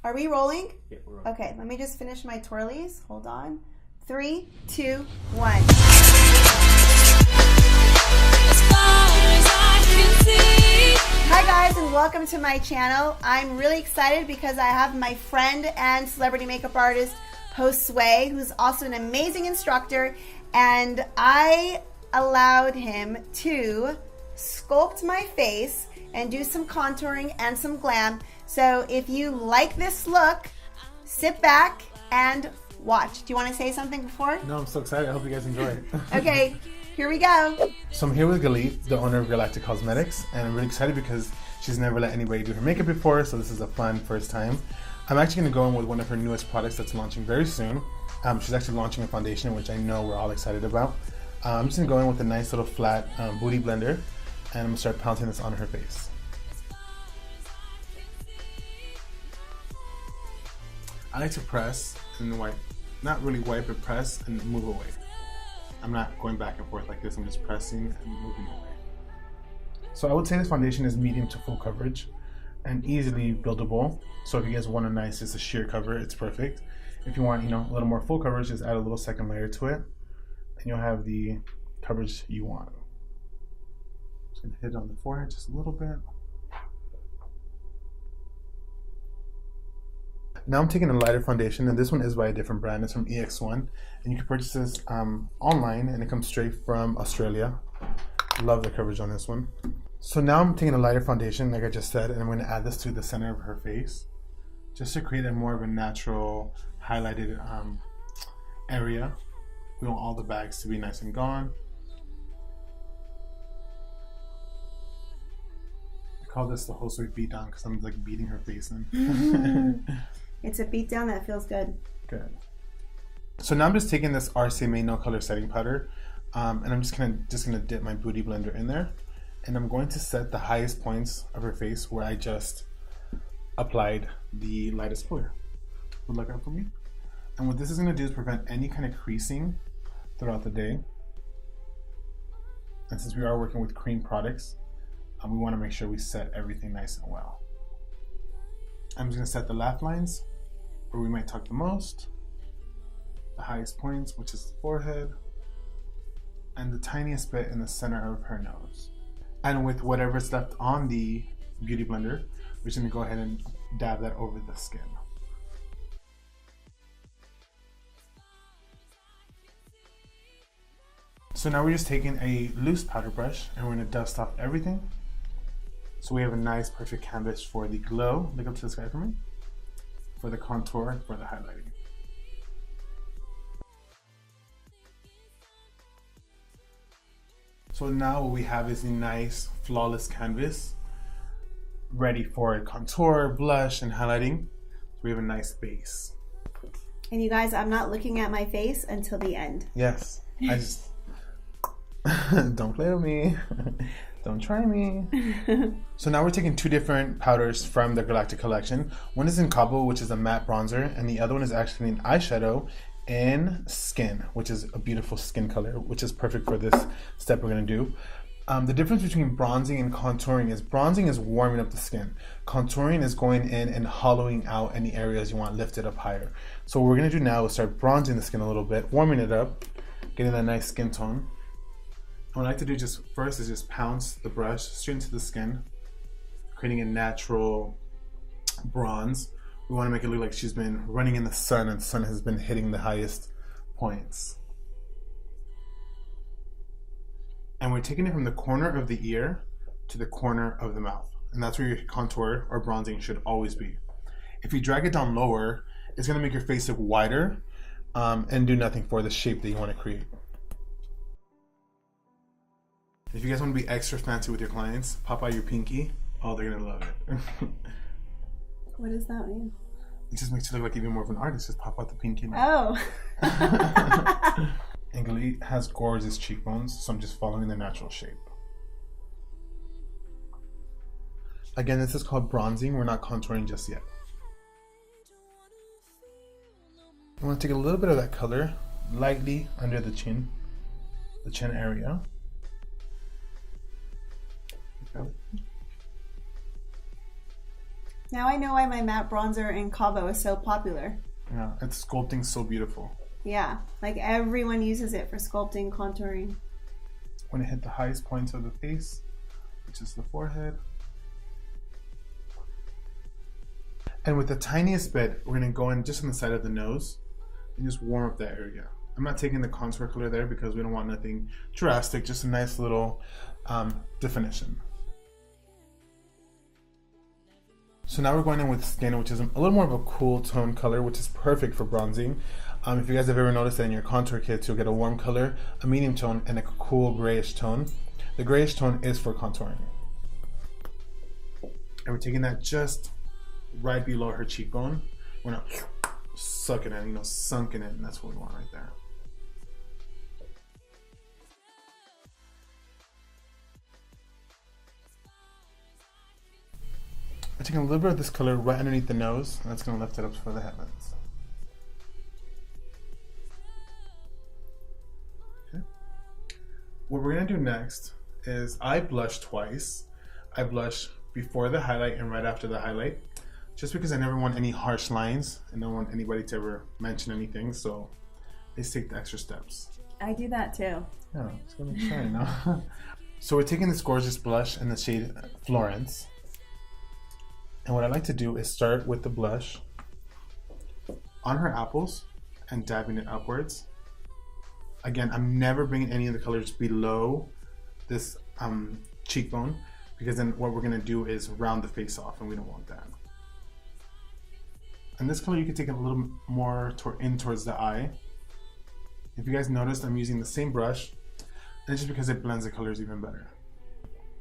Are we rolling? Yeah, we're rolling. Okay, let me just finish my twirlies. Hold on. 3, 2, 1. Hi guys, and welcome to my channel. I'm really excited because I have my friend and celebrity makeup artist, Josue, who's also an amazing instructor, and I allowed him to sculpt my face and do some contouring and some glam. So if you like this look, sit back and watch. Do you want to say something before? No, I'm so excited. I hope you guys enjoy it. Okay, here we go. So I'm here with Galit, the owner of Girlactik Cosmetics, and I'm really excited because she's never let anybody do her makeup before, so this is a fun first time. I'm actually going to go in with one of her newest products that's launching very soon. She's actually launching a foundation, which I know we're all excited about. I'm just going to go in with a nice little flat booty blender, and I'm going to start pouncing this on her face. I like to press and wipe, not really wipe, but press and move away. I'm not going back and forth like this, I'm just pressing and moving away. So I would say this foundation is medium to full coverage and easily buildable. So if you guys want a nice, just a sheer cover, it's perfect. If you want, a little more full coverage, just add a little second layer to it, and you'll have the coverage you want. Just gonna hit it on the forehead just a little bit. Now I'm taking a lighter foundation, and this one is by a different brand. It's from ES1, and you can purchase this online, and it comes straight from Australia. Love the coverage on this one. So now I'm taking a lighter foundation, like I just said, and I'm going to add this to the center of her face, just to create a more of a natural, highlighted area. We want all the bags to be nice and gone. I call this the whole sweet beat down because I'm like beating her face in. It's a beat down that feels good. Good. So now I'm just taking this RCMA no color setting powder, and I'm just gonna dip my booty blender in there, and I'm going to set the highest points of her face where I just applied the lightest color. So look out for me. And what this is gonna do is prevent any kind of creasing throughout the day. And since we are working with cream products, we want to make sure we set everything nice and well. I'm just going to set the laugh lines where we might talk the most, the highest points, which is the forehead, and the tiniest bit in the center of her nose. And with whatever's left on the beauty blender, we're just going to go ahead and dab that over the skin. So now we're just taking a loose powder brush and we're going to dust off everything. So we have a nice perfect canvas for the glow. Look up to the sky for me. For the contour, for the highlighting. So now what we have is a nice flawless canvas ready for contour, blush, and highlighting. So we have a nice base. And you guys, I'm not looking at my face until the end. Yes, I just don't play with me. Don't try me. So now we're taking two different powders from the Girlactik collection. One is in Cabo, which is a matte bronzer, and the other one is actually an eyeshadow in Skin, which is a beautiful skin color, which is perfect for this step we're gonna do. The difference between bronzing and contouring is bronzing is warming up the skin. Contouring is going in and hollowing out any areas you want lifted up higher. So what we're gonna do now is start bronzing the skin a little bit, warming it up, getting that nice skin tone. What I like to do just first is just pounce the brush straight into the skin, creating a natural bronze. We want to make it look like she's been running in the sun and the sun has been hitting the highest points. And we're taking it from the corner of the ear to the corner of the mouth. And that's where your contour or bronzing should always be. If you drag it down lower, it's going to make your face look wider and do nothing for the shape that you want to create. If you guys want to be extra fancy with your clients, pop out your pinky. Oh, they're gonna love it. What does that mean? It just makes you look like even more of an artist. Just pop out the pinky. Oh. And Galit has gorgeous cheekbones, so I'm just following the natural shape. Again, this is called bronzing. We're not contouring just yet. I want to take a little bit of that color lightly under the chin area. Okay. Now I know why my matte bronzer in Cabo is so popular. Yeah, it's sculpting so beautiful. Yeah, like everyone uses it for sculpting, contouring. When it hit the highest points of the face, which is the forehead. And with the tiniest bit, we're gonna go in just on the side of the nose and just warm up that area. I'm not taking the contour color there because we don't want nothing drastic, just a nice little definition. So now we're going in with Skin, which is a little more of a cool tone color, which is perfect for bronzing. If you guys have ever noticed that in your contour kits, you'll get a warm color, a medium tone, and a cool grayish tone. The grayish tone is for contouring. And we're taking that just right below her cheekbone. We're not sucking it, sunken it, and that's what we want right there. I'm taking a little bit of this color right underneath the nose, and that's going to lift it up for the headlands. Okay. What we're going to do next is I blush twice. I blush before the highlight and right after the highlight, just because I never want any harsh lines and don't want anybody to ever mention anything, so I just take the extra steps. I do that too. Yeah, it's going to be shiny now. So we're taking this gorgeous blush in the shade Florence. And what I like to do is start with the blush on her apples and dabbing it upwards. Again, I'm never bringing any of the colors below this cheekbone, because then what we're gonna do is round the face off, and we don't want that. And this color you can take it a little more in towards the eye. If you guys noticed, I'm using the same brush, and it's just because it blends the colors even better.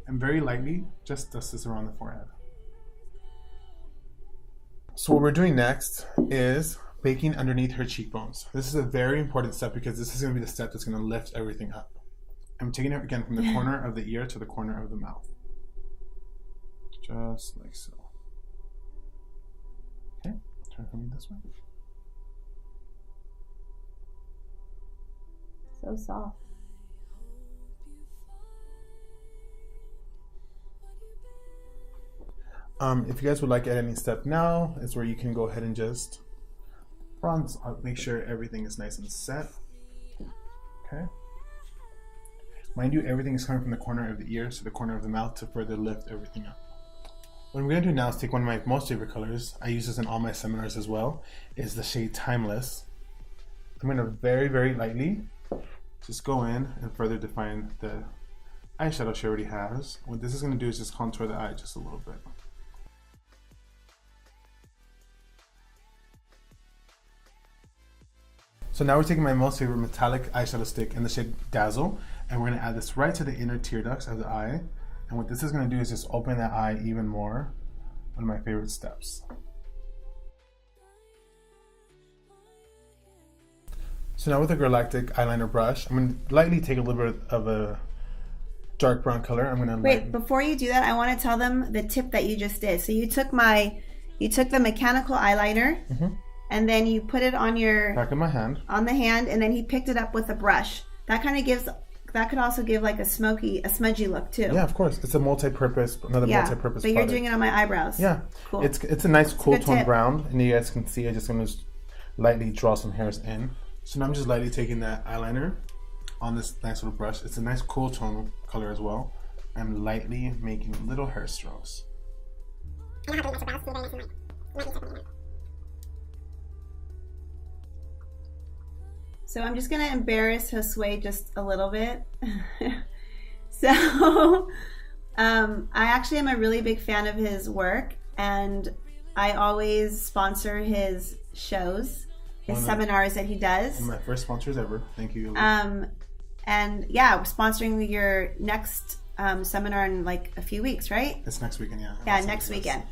And very lightly, just dust this around the forehead. So what we're doing next is baking underneath her cheekbones. This is a very important step because this is going to be the step that's going to lift everything up. I'm taking it again from the corner of the ear to the corner of the mouth. Just like so. Okay, turn for me this way. So soft. If you guys would like to add any step now, is where you can go ahead and just bronze, make sure everything is nice and set. Okay. Mind you, everything is coming from the corner of the ear to the corner of the mouth to further lift everything up. What I'm going to do now is take one of my most favorite colors. I use this in all my seminars as well. Is the shade Timeless. I'm going to very, very lightly just go in and further define the eyeshadow she already has. What this is going to do is just contour the eye just a little bit. So now we're taking my most favorite metallic eyeshadow stick in the shade Dazzle, and we're going to add this right to the inner tear ducts of the eye. And what this is going to do is just open that eye even more. One of my favorite steps. So now with the Girlactik eyeliner brush, I'm going to lightly take a little bit of a dark brown color. I'm going to wait, before you do that, I want to tell them the tip that you just did. So you took the mechanical eyeliner, and then you put it on your back of my hand, and then he picked it up with a brush. That could also give like a smudgy look too. Yeah, of course. It's a multi-purpose multi-purpose but you're product. doing it on my eyebrows. Yeah, cool. It's a nice cool tone tip. brown, and you guys can see I just going to lightly draw some hairs in. So now I'm just lightly taking that eyeliner on this nice little brush. It's a nice cool tone color as well. I'm lightly making little hair strokes. So I'm just gonna embarrass Josue just a little bit. So I actually am a really big fan of his work, and I always sponsor his shows, his seminars that he does. One of my first sponsors ever. Thank you. And yeah, we're sponsoring your next seminar in like a few weeks, right? It's next weekend, yeah. Yeah, next weekend.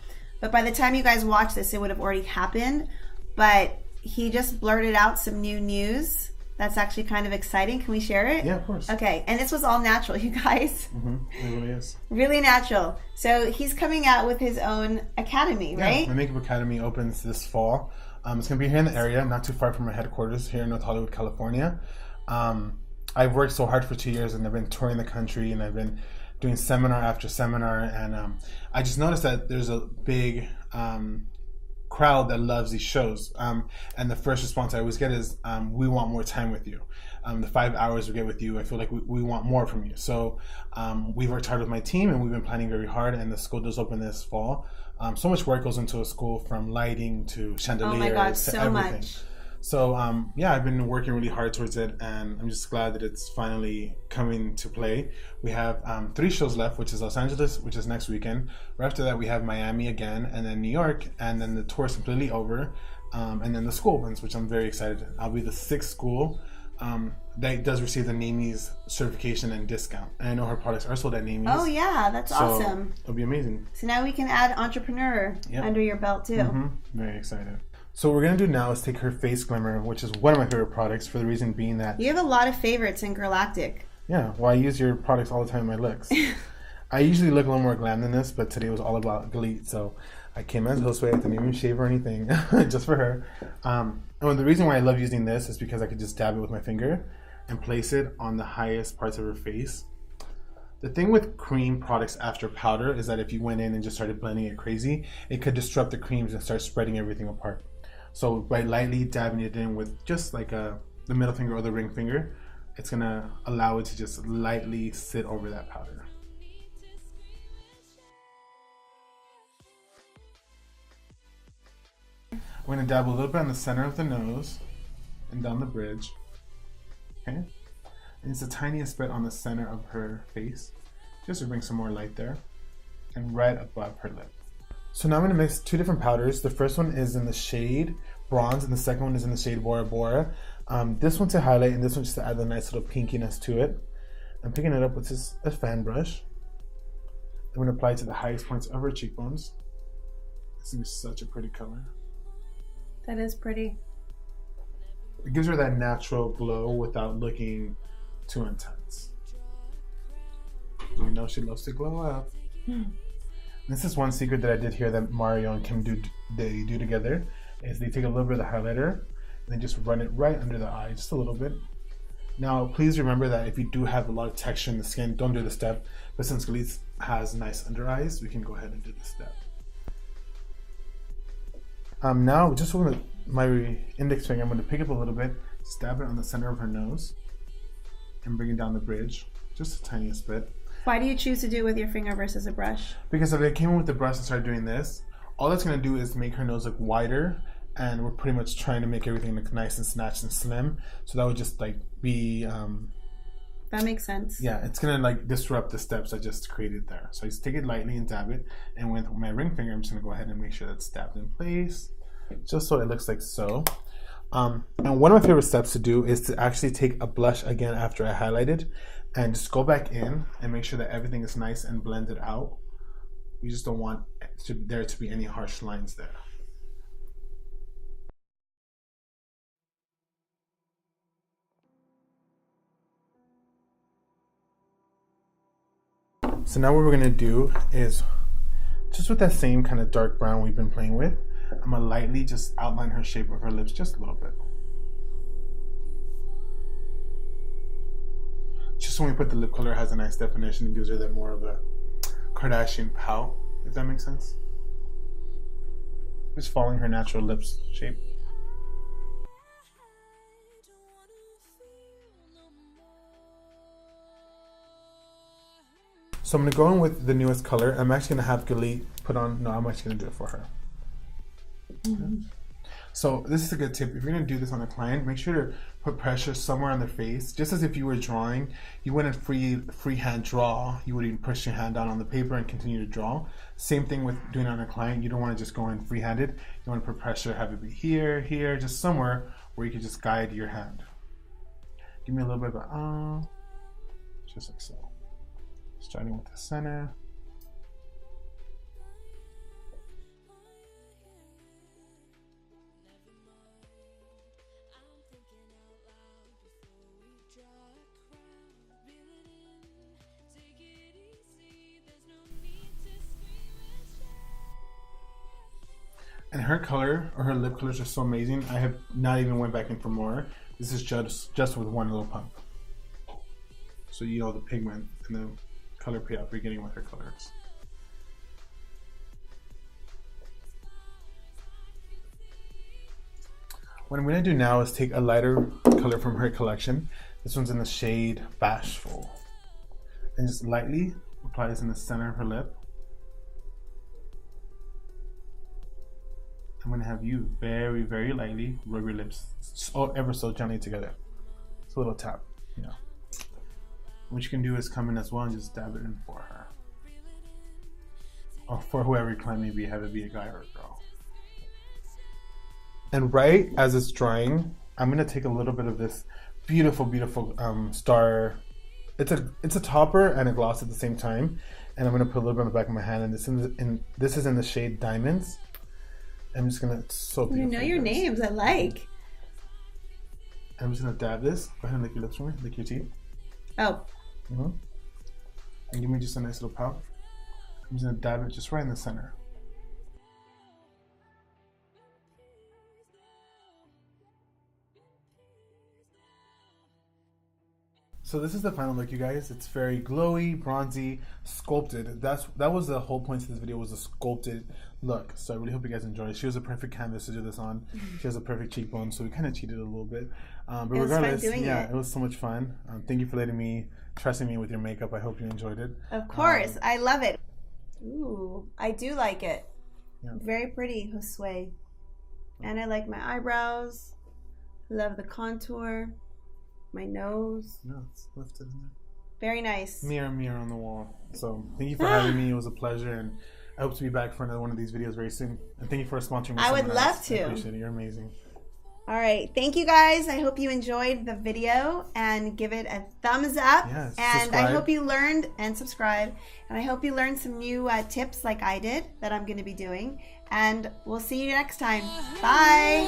But by the time you guys watch this, it would have already happened. But he just blurted out some new news that's actually kind of exciting. Can we share it? Yeah, of course. Okay, and this was all natural, you guys. It really is. Really natural. So he's coming out with his own academy, right? Yeah, my makeup academy opens this fall. It's going to be here in the area, not too far from our headquarters here in North Hollywood, California. I've worked so hard for 2 years, and I've been touring the country, and I've been doing seminar after seminar, and I just noticed that there's a big crowd that loves these shows. And the first response I always get is, we want more time with you. The 5 hours we get with you, I feel like we want more from you. So we've worked hard with my team, and we've been planning very hard, and the school does open this fall. So much work goes into a school, from lighting to chandeliers, oh my God, to so everything. much. So yeah, I've been working really hard towards it, and I'm just glad that it's finally coming to play. We have 3 shows left, which is Los Angeles, which is next weekend. Right after that, we have Miami again, and then New York, and then the tour is completely over, and then the school opens, which I'm very excited. I'll be the 6th school that does receive the NAMI's certification and discount. And I know her products are sold at NAMI's. Oh yeah, that's awesome. It'll be amazing. So now we can add entrepreneur under your belt too. Very excited. So what we're going to do now is take her face Glimmer, which is one of my favorite products, for the reason being that... You have a lot of favorites in Girlactik. Yeah, well, I use your products all the time in my looks. I usually look a little more glam than this, but today was all about Glee, so I came as Josue. I didn't even shave or anything, just for her. And the reason why I love using this is because I could just dab it with my finger and place it on the highest parts of her face. The thing with cream products after powder is that if you went in and just started blending it crazy, it could disrupt the creams and start spreading everything apart. So by lightly dabbing it in with just like the middle finger or the ring finger, it's gonna allow it to just lightly sit over that powder. I'm gonna dab a little bit on the center of the nose and down the bridge. Okay, and it's the tiniest bit on the center of her face, just to bring some more light there, and right above her lip. So now I'm going to mix 2 different powders. The first one is in the shade Bronze, and the second one is in the shade Bora. This one to highlight, and this one just to add a nice little pinkiness to it. I'm picking it up with just a fan brush. I'm going to apply it to the highest points of her cheekbones. This is such a pretty color. That is pretty. It gives her that natural glow without looking too intense. You know she loves to glow up. This is one secret that I did hear that Mario and Kim do together, is they take a little bit of the highlighter and they just run it right under the eye, just a little bit. Now, please remember that if you do have a lot of texture in the skin, don't do the step. But since Glee has nice under eyes, we can go ahead and do the step. Now, just with my index finger, I'm going to pick up a little bit, stab it on the center of her nose, and bring it down the bridge, just the tiniest bit. Why do you choose to do it with your finger versus a brush? Because if I came in with the brush and started doing this, all that's going to do is make her nose look wider, and we're pretty much trying to make everything look nice and snatched and slim. So that would just like be... that makes sense. Yeah, it's going to like disrupt the steps I just created there. So I just take it lightly and dab it, and with my ring finger, I'm just going to go ahead and make sure that's dabbed in place, just so it looks like so. And one of my favorite steps to do is to actually take a blush again after I highlighted, and just go back in and make sure that everything is nice and blended out. We just don't want there to be any harsh lines there. So now what we're gonna do is, just with that same kind of dark brown we've been playing with, I'm gonna lightly just outline her shape of her lips just a little bit. Just when we put the lip color, it has a nice definition and gives her that more of a Kardashian pout, if that makes sense. Just following her natural lips shape. So I'm going to go in with the newest color. I'm actually going to have Glee put on, no, I'm actually going to do it for her. So this is a good tip. If you're going to do this on a client, make sure to put pressure somewhere on their face. Just as if you were drawing, you wouldn't freehand draw. You would even push your hand down on the paper and continue to draw. Same thing with doing it on a client. You don't want to just go in free-handed. You want to put pressure, have it be here, here, just somewhere where you can just guide your hand. Give me a little bit of a, just like so. Starting with the center. And her color, or her lip colors, are so amazing. I have not even went back in for more. This is just with one little pump. So you know the pigment and the color payoff you're getting with her colors. What I'm going to do now is take a lighter color from her collection. This one's in the shade Bashful. And just lightly apply this in the center of her lip. I'm going to have you very, very lightly rub your lips ever so gently together. It's a little tap, you know. What you can do is come in as well and just dab it in for her. Or for whoever your client may be, have it be a guy or a girl. And right as it's drying, I'm going to take a little bit of this beautiful, beautiful star. It's a topper and a gloss at the same time. And I'm going to put a little bit on the back of my hand. And this is in the shade Diamonds. I'm just going to, it's so beautiful. You know your names, I like. I'm just going to dab this. Go ahead and lick your lips for me, lick your teeth. Oh. And give me just a nice little pout. I'm just going to dab it just right in the center. So this is the final look, you guys. It's very glowy, bronzy, sculpted. That was the whole point of this video, was a sculpted look. So I really hope you guys enjoyed it. She was a perfect canvas to do this on. She has a perfect cheekbone, so we kind of cheated a little bit. But regardless, it was so much fun. Thank you for letting me, trusting me with your makeup. I hope you enjoyed it. Of course, I love it. Ooh, I do like it. Yeah. Very pretty, Josue. And I like my eyebrows. Love the contour. My nose. No, it's lifted in there. Very nice. Mirror on the wall. So thank you for having me. It was a pleasure, and I hope to be back for another one of these videos very soon. And thank you for sponsoring me. I would love to. I appreciate it. You're amazing. All right. Thank you guys. I hope you enjoyed the video and give it a thumbs up. Yes, and subscribe. I hope you learned, and subscribe. And I hope you learned some new tips like I did that I'm going to be doing. And we'll see you next time. Bye.